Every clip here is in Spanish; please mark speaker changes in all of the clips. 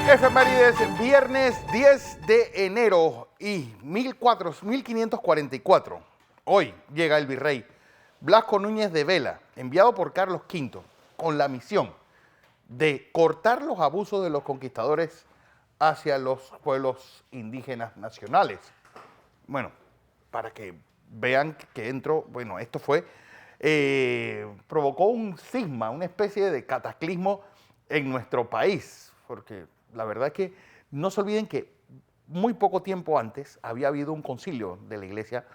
Speaker 1: Efemérides, viernes 10 de enero y 1544. Hoy llega el virrey Blasco Núñez de Vela, enviado por Carlos V, con la misión de cortar los abusos de los conquistadores hacia los pueblos indígenas nacionales. Bueno, para que vean que esto provocó un cisma, una especie de cataclismo en nuestro país, porque la verdad es que no se olviden que muy poco tiempo antes había habido un concilio de la iglesia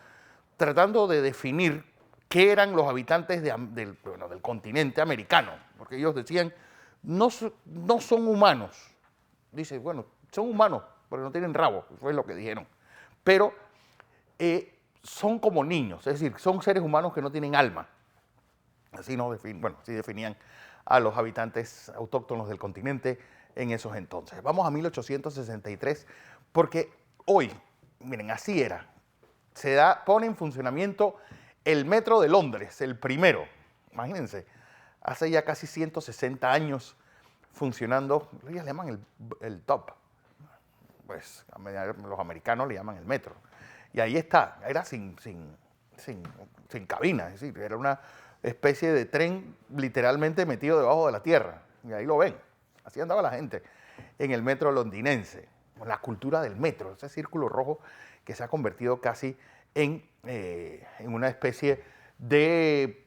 Speaker 1: tratando de definir qué eran los habitantes del continente americano, porque ellos decían, no son humanos. Dice, bueno, son humanos, pero no tienen rabo, fue lo que dijeron. Pero son como niños, es decir, son seres humanos que no tienen alma. Así definían a los habitantes autóctonos del continente en esos entonces. Vamos a 1863, porque hoy, miren, así era. Pone en funcionamiento el metro de Londres, el primero. Imagínense, hace ya casi 160 años funcionando, ellos le llaman el top. Pues los americanos le llaman el metro. Y ahí está, era sin cabina, es decir, era una especie de tren literalmente metido debajo de la tierra. Y ahí lo ven, así andaba la gente en el metro londinense. La cultura del metro, ese círculo rojo que se ha convertido casi en una especie de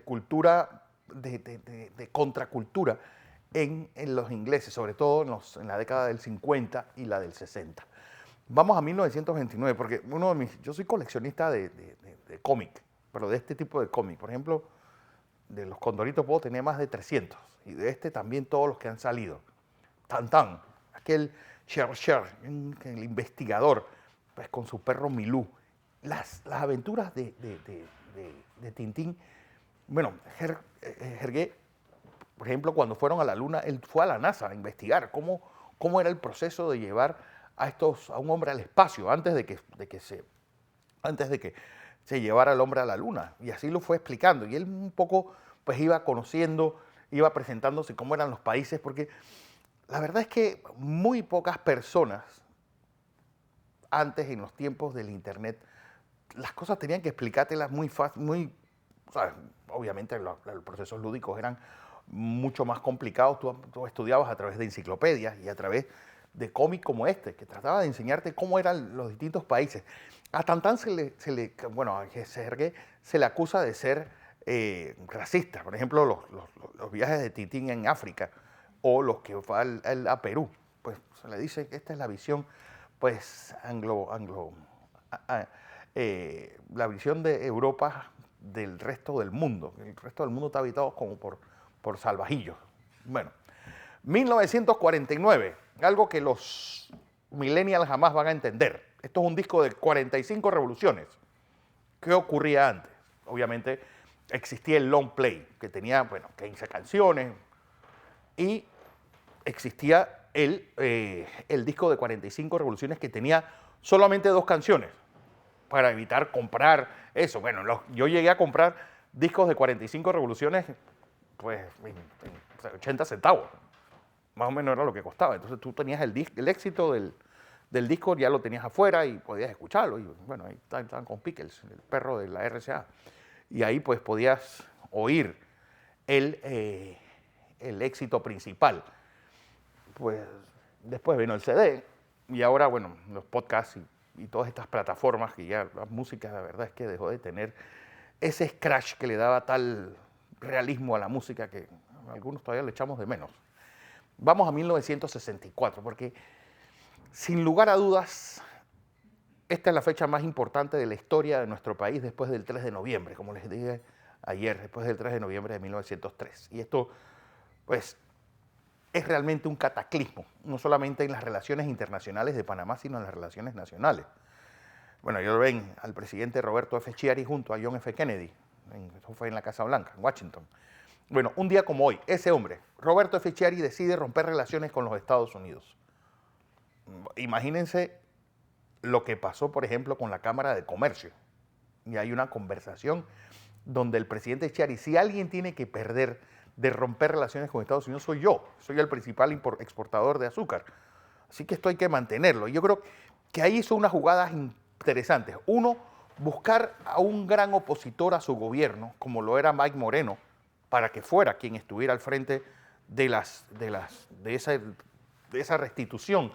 Speaker 1: cultura, de contracultura en los ingleses, sobre todo en la década del 50 y la del 60. Vamos a 1929, porque yo soy coleccionista de cómic, pero de este tipo de cómic. Por ejemplo, de los Condoritos puedo tener más de 300, y de este también todos los que han salido. Tan, aquel Cher, el investigador, pues con su perro Milú. Las aventuras de Tintín. Bueno, Hergé, por ejemplo, cuando fueron a la Luna, él fue a la NASA a investigar cómo era el proceso de llevar a un hombre al espacio antes de que se llevara al hombre a la Luna. Y así lo fue explicando. Y él un poco pues iba conociendo, iba presentándose cómo eran los países, porque la verdad es que muy pocas personas antes, en los tiempos del internet, las cosas tenían que explicártelas muy fácil, ¿sabes? Obviamente los procesos lúdicos eran mucho más complicados. Tú estudiabas a través de enciclopedias y a través de cómics como este, que trataba de enseñarte cómo eran los distintos países. A Tantán se le acusa de ser racista. Por ejemplo, los viajes de Tintín en África o los que fue a Perú. Pues se le dice que esta es la visión pues la visión de Europa del resto del mundo. El resto del mundo está habitado como por salvajillos. Bueno, 1949, algo que los millennials jamás van a entender. Esto es un disco de 45 revoluciones. ¿Qué ocurría antes? Obviamente existía el long play, que tenía 15 canciones, y existía el disco de 45 revoluciones que tenía solamente 2 canciones, para evitar comprar eso. Bueno, yo llegué a comprar discos de 45 revoluciones pues en 80 centavos. Más o menos era lo que costaba. Entonces tú tenías el éxito del disco, ya lo tenías afuera y podías escucharlo. Y bueno, ahí estaban con Pickles, el perro de la RCA. Y ahí pues podías oír el éxito principal. Pues después vino el CD y ahora, los podcasts y todas estas plataformas que ya la música, la verdad es que dejó de tener ese scratch que le daba tal realismo a la música que algunos todavía le echamos de menos. Vamos a 1964, porque sin lugar a dudas, esta es la fecha más importante de la historia de nuestro país después del 3 de noviembre, como les dije ayer, después del 3 de noviembre de 1903. Y esto, pues, es realmente un cataclismo, no solamente en las relaciones internacionales de Panamá, sino en las relaciones nacionales. Bueno, ellos ven al presidente Roberto F. Chiari junto a John F. Kennedy, eso fue en la Casa Blanca, en Washington. Bueno, un día como hoy, ese hombre, Roberto F. Chiari, decide romper relaciones con los Estados Unidos. Imagínense lo que pasó, por ejemplo, con la Cámara de Comercio. Y hay una conversación donde el presidente Chiari, si alguien tiene que perder de romper relaciones con Estados Unidos soy yo. Soy el principal exportador de azúcar. Así que esto hay que mantenerlo. Yo creo que ahí hizo unas jugadas interesantes. Uno, buscar a un gran opositor a su gobierno, como lo era Mike Moreno, para que fuera quien estuviera al frente de esa restitución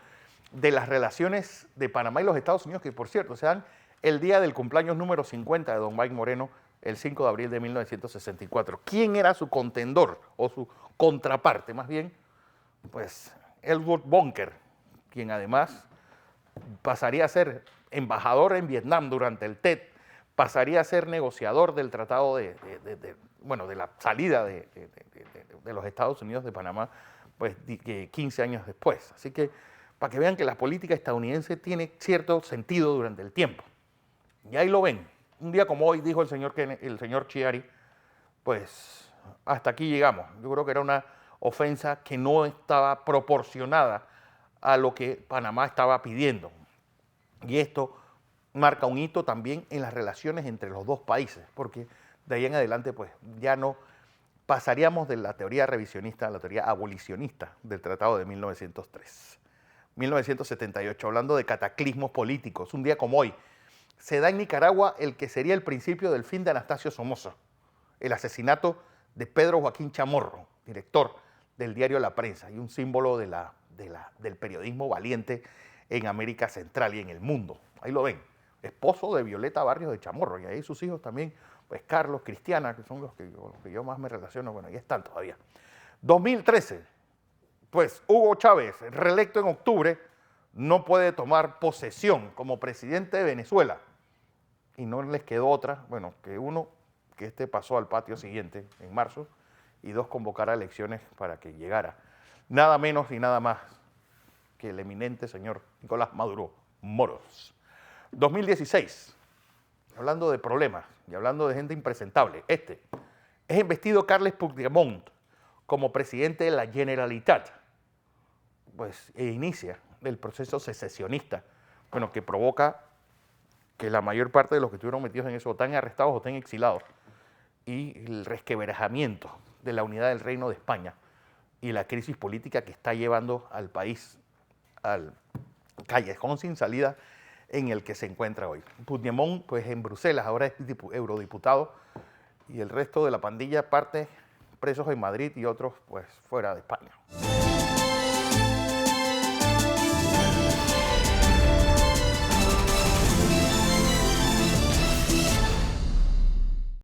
Speaker 1: de las relaciones de Panamá y los Estados Unidos, que por cierto se dan el día del cumpleaños número 50 de don Mike Moreno, el 5 de abril de 1964. ¿Quién era su contendor o su contraparte? Más bien, pues Edward Bunker, quien además pasaría a ser embajador en Vietnam durante el TED, pasaría a ser negociador del tratado de la salida de los Estados Unidos de Panamá, pues 15 años después. Así que para que vean que la política estadounidense tiene cierto sentido durante el tiempo. Y ahí lo ven. Un día como hoy, dijo el señor Chiari, pues hasta aquí llegamos. Yo creo que era una ofensa que no estaba proporcionada a lo que Panamá estaba pidiendo. Y esto marca un hito también en las relaciones entre los dos países, porque de ahí en adelante pues ya no pasaríamos de la teoría revisionista a la teoría abolicionista del Tratado de 1903. 1978, hablando de cataclismos políticos, un día como hoy, se da en Nicaragua el que sería el principio del fin de Anastasio Somoza, el asesinato de Pedro Joaquín Chamorro, director del diario La Prensa y un símbolo del periodismo valiente en América Central y en el mundo. Ahí lo ven, esposo de Violeta Barrios de Chamorro, y ahí sus hijos también, pues Carlos, Cristiana, que son los que yo más me relaciono, bueno, ahí están todavía. 2013, pues Hugo Chávez, reelecto en octubre, no puede tomar posesión como presidente de Venezuela. Y no les quedó otra, bueno, que este pasó al patio siguiente, en marzo, y dos, convocar a elecciones para que llegara nada menos y nada más que el eminente señor Nicolás Maduro Moros. 2016, hablando de problemas y hablando de gente impresentable, es investido Carles Puigdemont como presidente de la Generalitat, pues inicia el proceso secesionista, bueno, que provoca que la mayor parte de los que estuvieron metidos en eso están arrestados o estén exilados, y el resquebrajamiento de la unidad del Reino de España y la crisis política que está llevando al país al callejón sin salida en el que se encuentra hoy. Puigdemont, pues en Bruselas, ahora es eurodiputado, y el resto de la pandilla parte presos en Madrid y otros pues fuera de España.